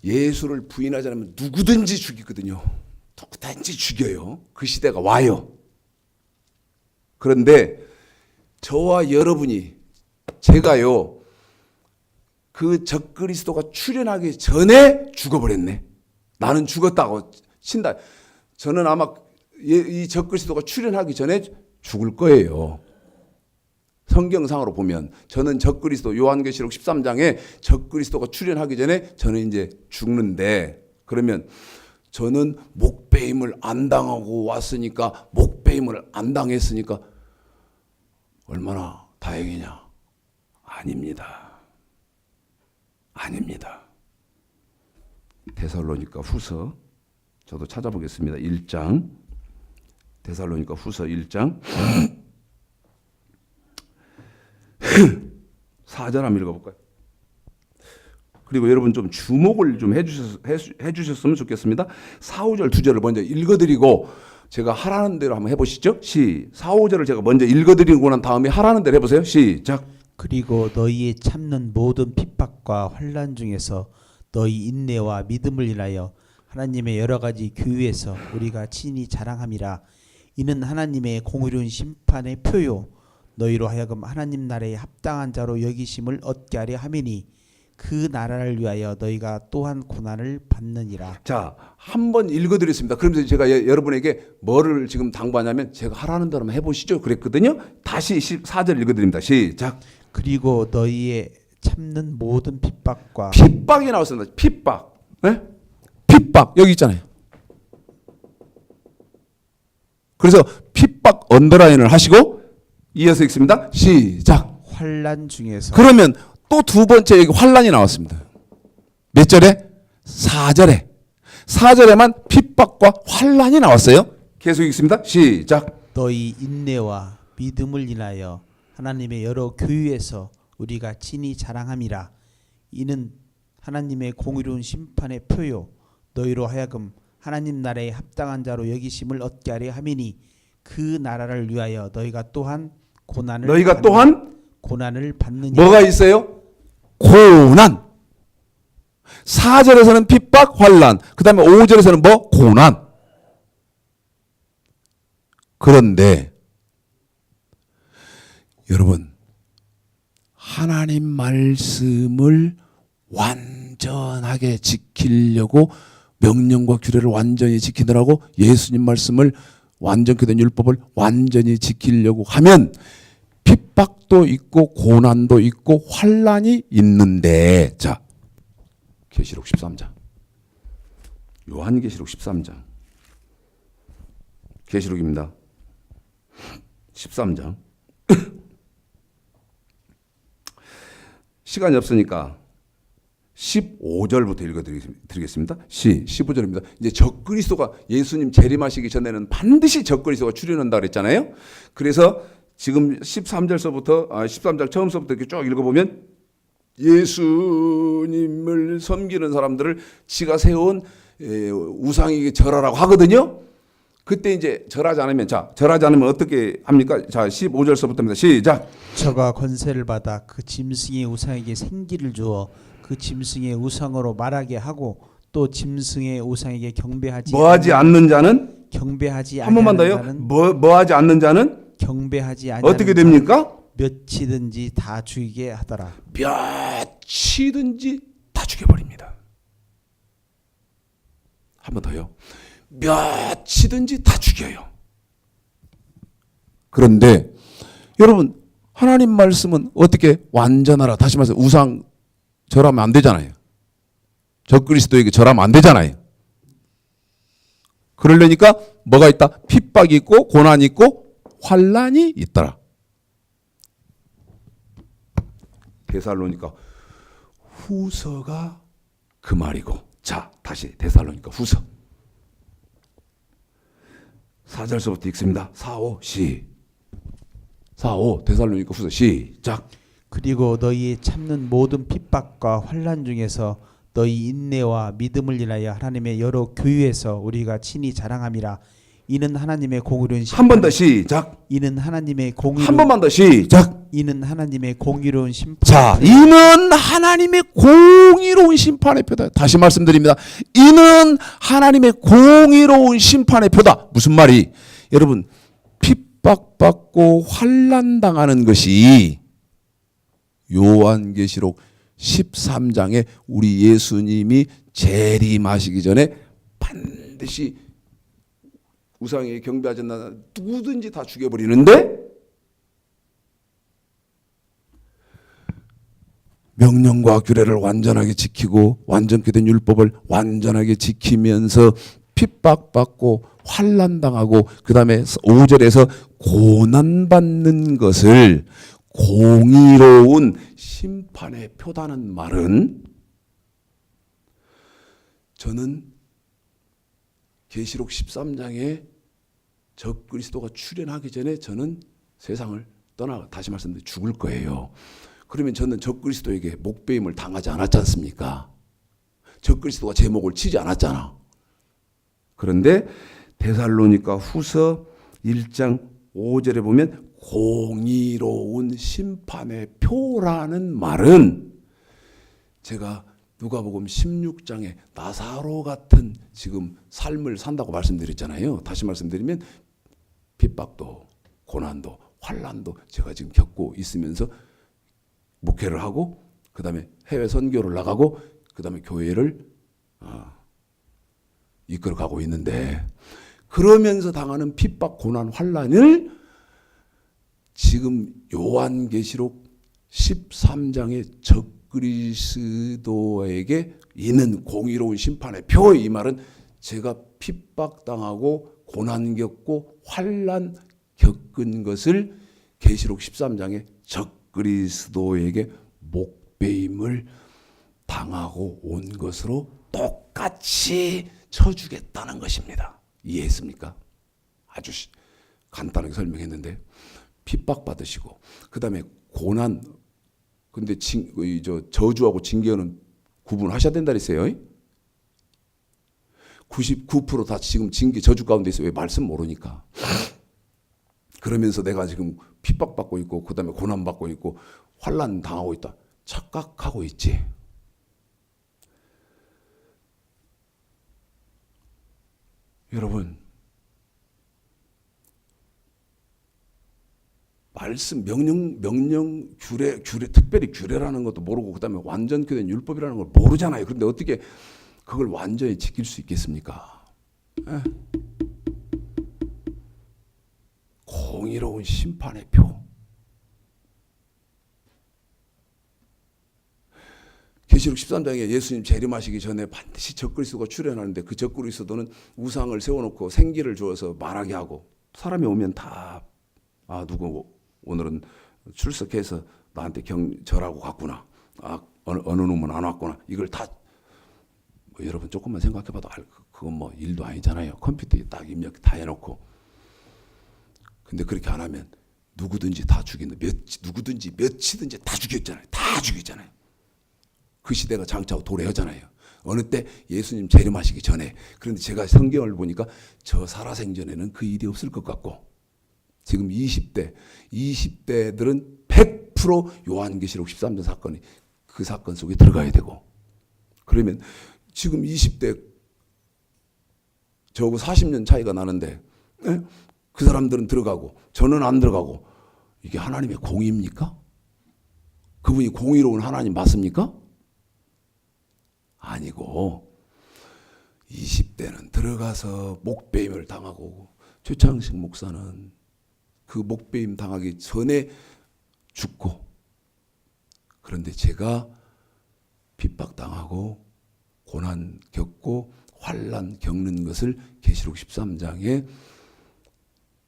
예수를 부인하지 않으면 누구든지 죽이거든요. 누구든지 죽여요. 그 시대가 와요. 그런데 저와 여러분이, 제가요, 그 적그리스도가 출현하기 전에 죽어버렸네. 나는 죽었다고 친다. 저는 아마 이 적그리스도가 출현하기 전에 죽을 거예요. 성경상으로 보면 저는 적그리스도, 요한계시록 13장에 적그리스도가 출현하기 전에 저는 이제 죽는데, 그러면 저는 목배임을 안 당하고 왔으니까, 목배임을 안 당했으니까 얼마나 다행이냐? 아닙니다. 아닙니다. 데살로니가 후서, 저도 찾아보겠습니다. 1장, 데살로니가 후서 1장 4절 한번 읽어볼까요? 그리고 여러분 좀 주목을 좀 해주셨으면 좋겠습니다. 4, 5절 두 절을 먼저 읽어드리고 제가 하라는 대로 한번 해보시죠. 4, 5절을 제가 먼저 읽어드리고 난 다음에 하라는 대로 해보세요. 시작. 그리고 너희의 참는 모든 핍박과 환난 중에서 너희 인내와 믿음을 인하여 하나님의 여러 가지 교회에서 우리가 친히 자랑함이라. 이는 하나님의 공의로운 심판의 표요 너희로 하여금 하나님 나라에 합당한 자로 여기심을 얻게 하려 함이니 그 나라를 위하여 너희가 또한 고난을 받느니라. 자, 한번 읽어드렸습니다. 그러면서 제가 여러분에게 뭐를 지금 당부하냐면 제가 하라는 대로 한번 해보시죠 그랬거든요. 다시 14절 읽어드립니다. 시작. 그리고 너희의 참는 모든 핍박과 핍박이 나왔습니다. 핍박. 네? 핍박 여기 있잖아요. 그래서 핍박 언더라인을 하시고 이어서 읽습니다. 시작. 환난 중에서 그러면 또 두 번째 여기 환난이 나왔습니다. 몇 절에? 4절에. 4절에만 핍박과 환난이 나왔어요. 계속 읽습니다. 시작. 너희 인내와 믿음을 인하여 하나님의 여러 교회에서 우리가 친히 자랑함이라. 이는 하나님의 공의로운 심판의 표요 너희로 하여금 하나님 나라에 합당한 자로 여기심을 얻게 하려 함이니 그 나라를 위하여 너희가 또한 고난을 너희가 또한 고난을 받느니라. 뭐가 있어요? 고난. 4절에서는 핍박, 환난. 그 다음에 5절에서는 뭐? 고난. 그런데 여러분 하나님 말씀을 완전하게 지키려고 명령과 규례를 완전히 지키느라고 예수님 말씀을 완전케 된 율법을 완전히 지키려고 하면 핍박도 있고 고난도 있고 환난이 있는데 자 계시록 13장 요한계시록 13장 계시록입니다. 13장 시간이 없으니까 15절부터 읽어드리겠습니다. 15절입니다. 이제 적그리스도가 예수님 재림하시기 전에는 반드시 적그리스도가 출현한다 그랬잖아요. 그래서 지금 13절서부터 13장 처음서부터 이렇게 쭉 읽어보면 예수님을 섬기는 사람들을 지가 세운 우상에게 절하라고 하거든요. 그때 이제 절하지 않으면 절하지 않으면 어떻게 합니까? 자 15절서부터입니다. 시작. 저가 권세를 받아 그 짐승의 우상에게 생기를 주어 그 짐승의 우상으로 말하게 하고 또 짐승의 우상에게 경배하지 뭐하지 않는 자는 경배하지 한 번만 더요. 뭐하지 않는 자는 경배하지 아니하는 어떻게 됩니까? 몇이든지 다 죽이게 하더라. 몇이든지 다 죽여버립니다. 한 번 더요. 몇이든지 다 죽여요. 그런데 여러분 하나님 말씀은 어떻게 완전하라. 다시 말해서 우상 절하면 안 되잖아요. 적그리스도에게 절하면 안 되잖아요. 그러려니까 뭐가 있다? 핍박이 있고 고난이 있고 환난이 있더라. 데살로니가 후서가 그 말이고 자 다시 데살로니가 후서 4절서부터 읽습니다. 4, 5 데살로니가 후서 시작. 그리고 너희의 참는 모든 핍박과 환난 중에서 너희 인내와 믿음을 인하여 하나님의 여러 교회에서 우리가 친히 자랑함이라. 이는 하나님의 공의로운 한 번 더 시작. 이는 하나님의 공의로운 한 번만 더 시작. 이는 하나님의 공의로운 심판. 자, 이는 하나님의 공의로운 심판의 표다. 다시 말씀드립니다. 이는 하나님의 공의로운 심판의 표다. 무슨 말이? 여러분, 핍박받고 환난당하는 것이 요한계시록 13장에 우리 예수님이 재림하시기 전에 반드시 우상에게 경배하지 않나 누구든지 다 죽여버리는데 명령과 규례를 완전하게 지키고 완전케 된 율법을 완전하게 지키면서 핍박받고 환난당하고 그 다음에 5절에서 고난받는 것을 공의로운 심판의 표다는 말은 저는 계시록 13장에 적그리스도가 출현하기 전에 저는 세상을 떠나 다시 말씀드려 죽을 거예요. 그러면 저는 적그리스도에게 목배임을 당하지 않았지 않습니까? 적그리스도가 제 목을 치지 않았잖아. 그런데 데살로니가 후서 1장 5절에 보면 공의로운 심판의 표라는 말은 제가 누가복음 16장에 나사로 같은 지금 삶을 산다고 말씀드렸잖아요. 다시 말씀드리면 핍박도 고난도 환난도 제가 지금 겪고 있으면서 목회를 하고 그 다음에 해외 선교를 나가고 그 다음에 교회를 이끌어가고 있는데 그러면서 당하는 핍박 고난 환난을 지금 요한계시록 13장의 적그리스도에게 있는 공의로운 심판의 표, 이 말은 제가 핍박당하고 고난 겪고 환난 겪은 것을 계시록 13장의 적그리스도에게 목배임을 당하고 온 것으로 똑같이 쳐주겠다는 것입니다. 이해했습니까? 아주 간단하게 설명했는데 핍박받으시고 그 다음에 고난, 근데 저주하고 징계는 구분하셔야 된다 그랬어요. 99% 다 지금 징계 저주 가운데 있어요. 왜? 말씀 모르니까. 그러면서 내가 지금 핍박받고 있고 그 다음에 고난받고 있고 환난 당하고 있다 착각하고 있지. 여러분, 말씀 명령 규례 특별히 규례라는 것도 모르고 그다음에 완전히 된 율법이라는 걸 모르잖아요. 그런데 어떻게 그걸 완전히 지킬 수 있겠습니까? 공의로운 심판의 표. 계시록 13장에 예수님 재림하시기 전에 반드시 적그리스도가 출현하는데 그 적그리스도는 우상을 세워놓고 생기를 주어서 말하게 하고 사람이 오면 다 누구 오늘은 출석해서 나한테 절하고 갔구나. 어느 놈은 안 왔구나. 이걸 다 여러분 조금만 생각해봐도 그건 뭐 일도 아니잖아요. 컴퓨터에 딱 입력 다 해놓고. 근데 그렇게 안 하면 누구든지 다 죽인다. 누구든지 몇이든지 다 죽였잖아요. 다 죽였잖아요. 그 시대가 장차고 도래하잖아요. 어느 때 예수님 재림하시기 전에. 그런데 제가 성경을 보니까 저 살아생전에는 그 일이 없을 것 같고 지금 20대들은 100% 요한계시록 13장 사건이 그 사건 속에 들어가야 되고 그러면 지금 20대 저하고 40년 차이가 나는데 그 사람들은 들어가고 저는 안 들어가고 이게 하나님의 공의입니까? 그분이 공의로운 하나님 맞습니까? 아니고 20대는 들어가서 목배임을 당하고 최창식 목사는 그 목배임 당하기 전에 죽고 그런데 제가 핍박당하고 고난 겪고 환난 겪는 것을 계시록 13장에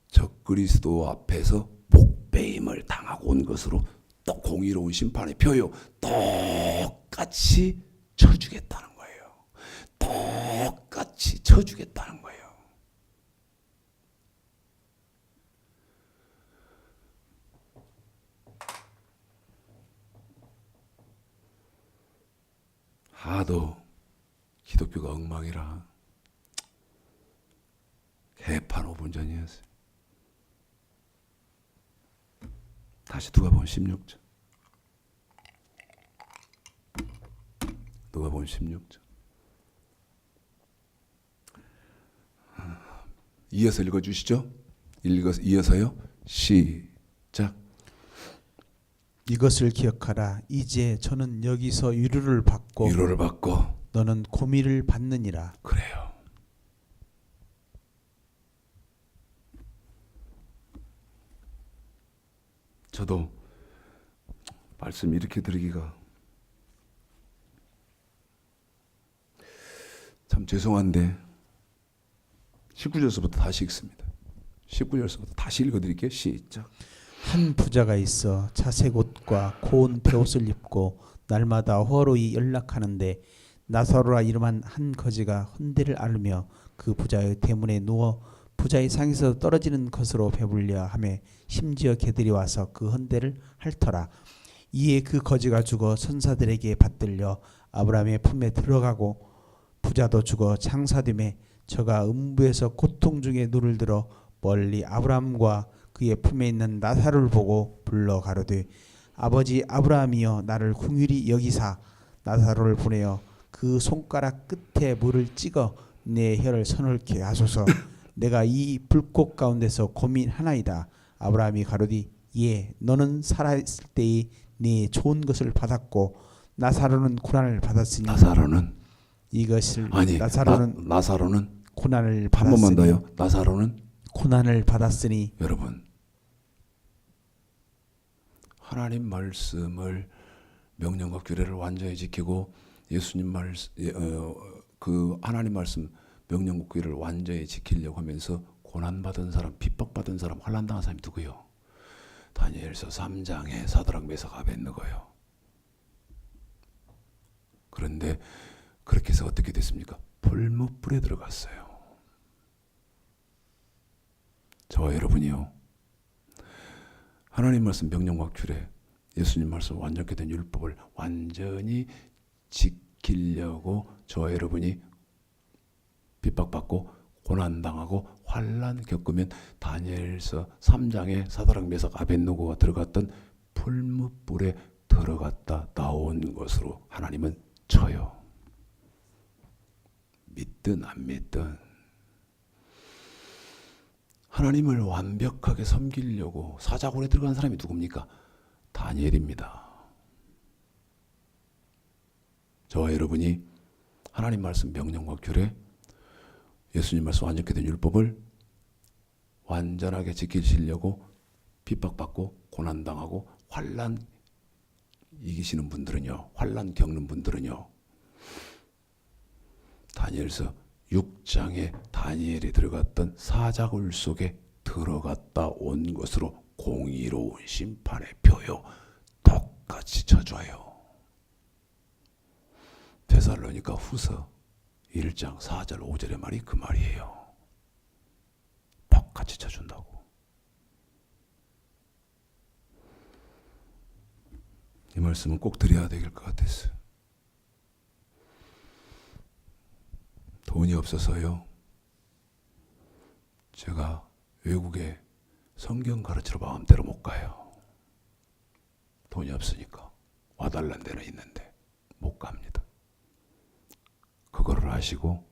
적그리스도 앞에서 목배임을 당하고 온 것으로 또 공의로운 심판의 표요 똑같이 쳐주겠다는 거예요. 똑같이 쳐주겠다는 거예요. 하도 기독교가 엉망이라 개판 5분 전이었어요. 다시 누가복음 16장. 누가복음 16장. 이어서 읽어주시죠. 이어서요. 시작. 이것을 기억하라. 이제 저는 여기서 위로를 받고 너는 고미를 받느니라. 그래요. 저도 말씀 이렇게 드리기가 참 죄송한데 19절서부터 다시 읽습니다. 19절서부터 다시 읽어드릴게요. 시작. 한 부자가 있어 자색 옷과 고운 베옷을 입고 날마다 호로히 연락하는데 나사로라 이름한 한 거지가 헌대를 앓으며 그 부자의 대문에 누워 부자의 상에서 떨어지는 것으로 배불려 하며 심지어 개들이 와서 그 헌대를 핥더라. 이에 그 거지가 죽어 천사들에게 받들려 아브라함의 품에 들어가고 부자도 죽어 창사됨에 저가 음부에서 고통 중에 눈을 들어 멀리 아브라함과 그의 품에 있는 나사로를 보고 불러 가로되 아버지 아브라함이여 나를 긍휼히 여기사 나사로를 보내어 그 손가락 끝에 물을 찍어 내 혀를 서늘케 하소서. 내가 이 불꽃 가운데서 고민하나이다. 아브라함이 가로되 예 너는 살아있을 때에 네 좋은 것을 받았고 나사로는 고난을 받았으니 나사로는 이것을 아니 나사로는 고난을 한 번만 받았으니 더요. 나사로는 고난을 받았으니 여러분 하나님 말씀을 명령과 규례를 완전히 지키고 예수님 그 하나님 말씀 명령과 규례를 완전히 지키려고 하면서 고난받은 사람, 핍박받은 사람, 환난당한 사람이 누구요? 다니엘서 3장에 사드락 메삭 아벳느고요. 그런데 그렇게 해서 어떻게 됐습니까? 불못불에 들어갔어요. 저와 여러분이요. 하나님 말씀 명령과 규례, 예수님 말씀 완전케 된 율법을 완전히 지키려고 저와 여러분이 핍박받고 고난당하고 환난 겪으면 다니엘서 3장에 사드락 메삭 아벳느고가 들어갔던 풀무불에 들어갔다 나온 것으로 하나님은 쳐요. 믿든 안 믿든 하나님을 완벽하게 섬기려고 사자굴에 들어간 사람이 누굽니까? 다니엘입니다. 저와 여러분이 하나님 말씀 명령과 규례, 예수님 말씀 완전케 된 율법을 완전하게 지키시려고 핍박받고 고난당하고 환난 이기시는 분들은요, 환난 겪는 분들은요, 다니엘서 6장에 다니엘이 들어갔던 사자굴 속에 들어갔다 온 것으로 공의로운 심판의 표요 똑같이 쳐줘요. 데살로니가 후서 1장 4절 5절의 말이 그 말이에요. 똑같이 쳐준다고. 이 말씀은 꼭 드려야 될 것 같았어요. 돈이 없어서요. 제가 외국에 성경 가르치러 마음대로 못 가요. 돈이 없으니까. 와달란 데는 있는데 못 갑니다. 그거를 아시고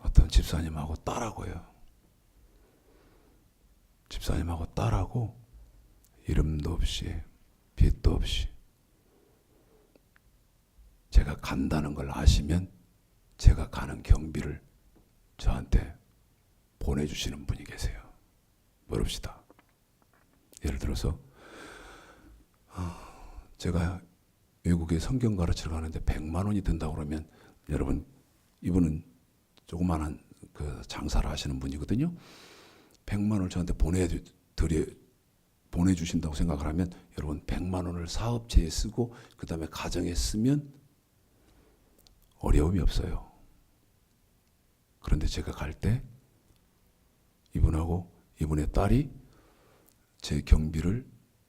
어떤 집사님하고 딸하고요. 집사님하고 딸하고 이름도 없이 빚도 없이 제가 간다는 걸 아시면 제가 가는 경비를 저한테 보내주시는 분이 계세요. 모릅시다. 예를 들어서 제가 외국에 성경 가르치러 가는데 100만 원이 든다고 그러면 여러분 이분은 조그마한 그 장사를 하시는 분이거든요. 100만 원을 저한테 보내주신다고 생각을 하면 여러분 100만 원을 사업체에 쓰고 그 다음에 가정에 쓰면 어려움이 없어요. 그런데 제가 갈 때 이분하고 이분의 딸이 제 경비를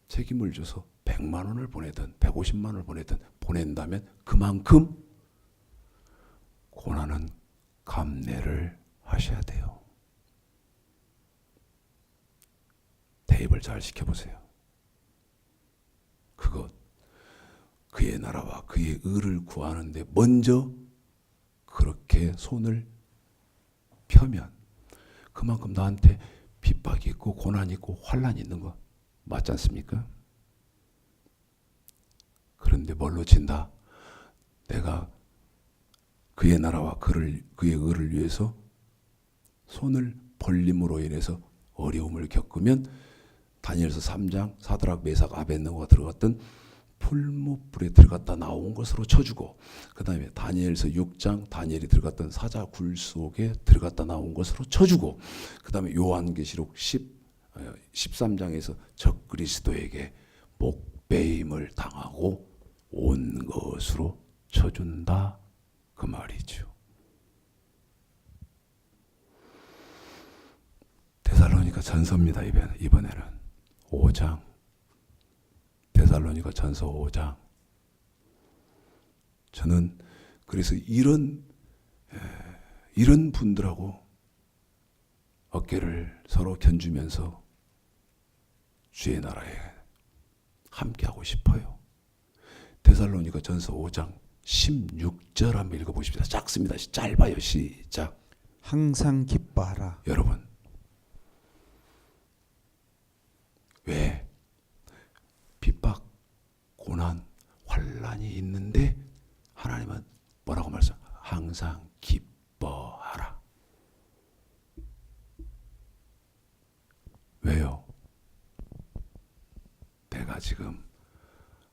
책임을 져서 100만 원을 보내든 150만 원을 보내든 보낸다면 그만큼 고난은 감내를 하셔야 돼요. 대입을 잘 시켜보세요. 그것 그의 나라와 그의 의를 구하는데 먼저 그렇게 손을 펴면 그만큼 나한테 핍박이 있고 고난이 있고 환난이 있는 거 맞지 않습니까? 그런데 뭘로 친다? 내가 그의 나라와 그의 의를 위해서 손을 벌림으로 인해서 어려움을 겪으면 다니엘서 3장 사드락 메삭 아벳느고가 들어갔던 풀무불에 들어갔다 나온 것으로 쳐주고 그 다음에 다니엘서 6장 다니엘이 들어갔던 사자굴 속에 들어갔다 나온 것으로 쳐주고 그 다음에 요한계시록 13장에서 적그리스도에게 목배임을 당하고 온 것으로 쳐준다 그 말이죠. 데살로니가 전서입니다. 이번에는 5장 데살로니가 전서 5장. 저는 그래서 이런 분들하고 어깨를 서로 견주면서 주의 나라에 함께하고 싶어요. 데살로니가 전서 5장 16절 한번 읽어보십시다. 작습니다. 짧아요. 시작. 항상 기뻐하라. 여러분, 왜 핍박, 고난, 환난이 있는데 하나님은 뭐라고 말씀? 항상 기뻐하라. 왜요? 내가 지금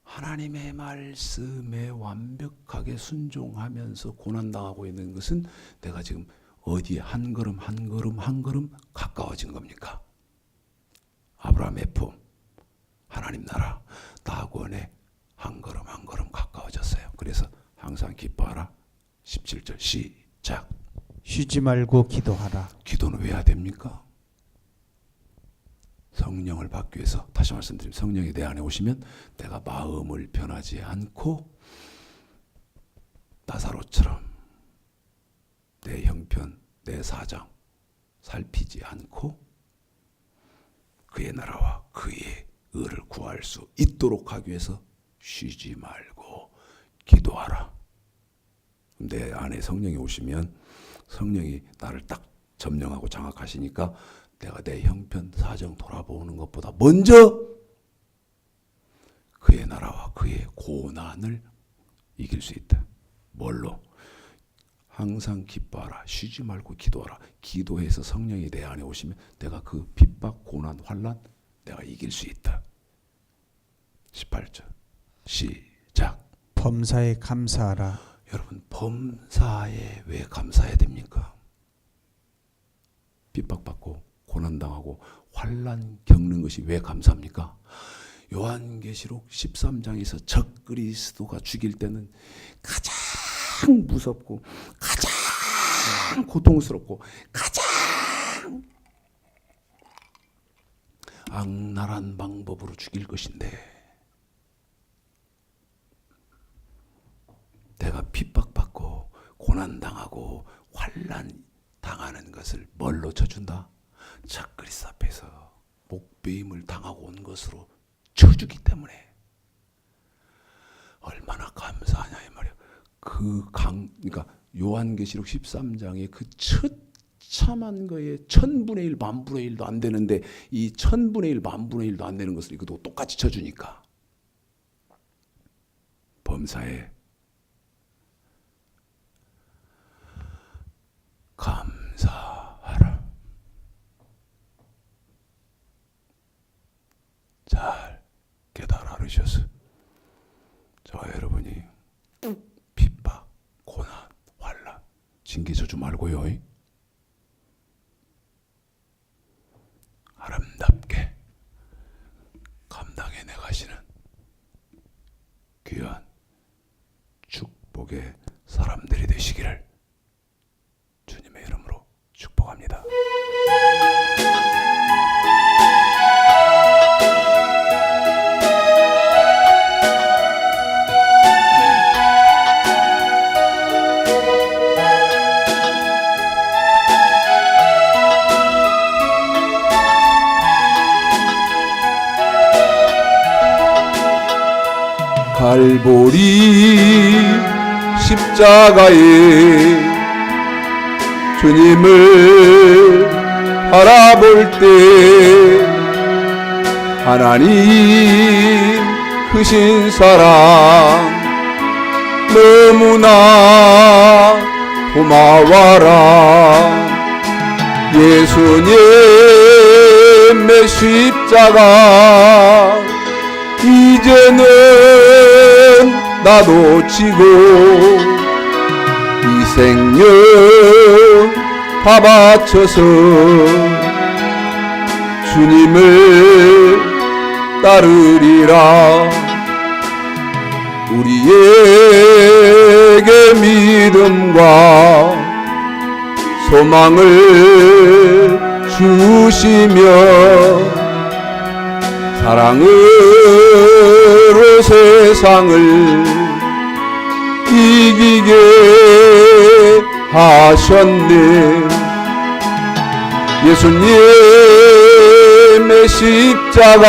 하나님의 말씀에 완벽하게 순종하면서 고난당하고 있는 것은 내가 지금 어디에 한 걸음 한 걸음 한 걸음 가까워진 겁니까? 아브라함의 품, 하나님 나라, 낙원에 한 걸음 한 걸음 가까워졌어요. 그래서 항상 기뻐하라. 17절 시작. 쉬지 말고 기도하라. 기도는 왜 해야 됩니까? 성령을 받기 위해서. 다시 말씀드리면 성령이 내 안에 오시면 내가 마음을 변하지 않고 나사로처럼 내 형편, 내 사정 살피지 않고 그의 나라와 그의 의를 구할 수 있도록 하기 위해서 쉬지 말고 기도하라. 내 안에 성령이 오시면 성령이 나를 딱 점령하고 장악하시니까 내가 내 형편 사정 돌아보는 것보다 먼저 그의 나라와 그의 고난을 이길 수 있다. 뭘로? 항상 기뻐하라. 쉬지 말고 기도하라. 기도해서 성령이 내 안에 오시면 내가 그 핍박, 고난, 환난 내가 이길 수 있다. 18절 시작. 범사에 감사하라. 여러분, 범사에 왜 감사해야 됩니까? 핍박받고 고난당하고 환난 겪는 것이 왜 감사합니까? 요한계시록 13장에서 적그리스도가 죽일 때는 가장 무섭고 가장 고통스럽고 가장 악랄한 방법으로 죽일 것인데 내가 핍박받고 고난당하고 환난 당하는 것을 뭘로 쳐준다? 적그리스도 앞에서 목베임을 당하고 온 것으로 쳐주기 때문에 얼마나 감사하냐 이 말이야. 그러니까 요한계시록 13장의 그 처참한 거에 1000분의 1, 10,000분의 1도 안 되는데 이 1000분의 1, 10,000분의 1도 안 되는 것을 이것도 똑같이 쳐주니까 범사에 감사하라. 잘 깨달으셔서 저와 여러분이 핍박, 고난, 환난 징계져주 말고요. 아름답게 감당해 내가시는 귀한 축복의 사람들이 되시기를 주님의 이름으로 축복합니다. 갈보리 십자가에 주님을 바라볼 때 하나님 크신 사랑 너무나 고마워라. 예수님의 십자가 이제는 나도 지고 이 생명 다 바쳐서 주님을 따르리라. 우리에게 믿음과 소망을 주시며 사랑으로 세상을 이기게 하셨네. 예수님의 십자가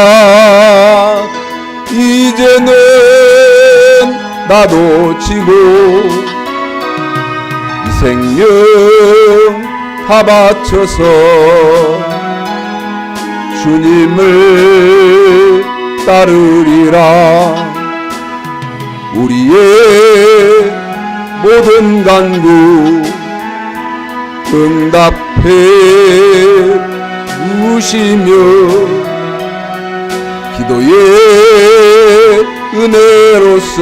이제는 나도 지고 이 생명 다 바쳐서 주님을 따르리라. 우리의 모든 간구 응답해 주시며 기도의 은혜로서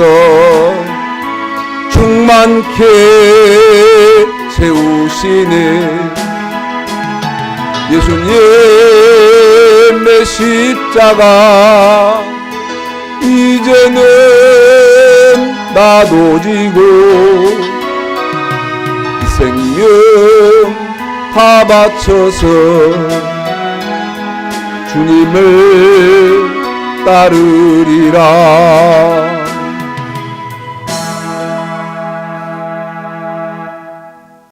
충만케 세우시네. 예수님의 십자가 이제는 나도 지고 이 생명 다 바쳐서 주님을 따르리라.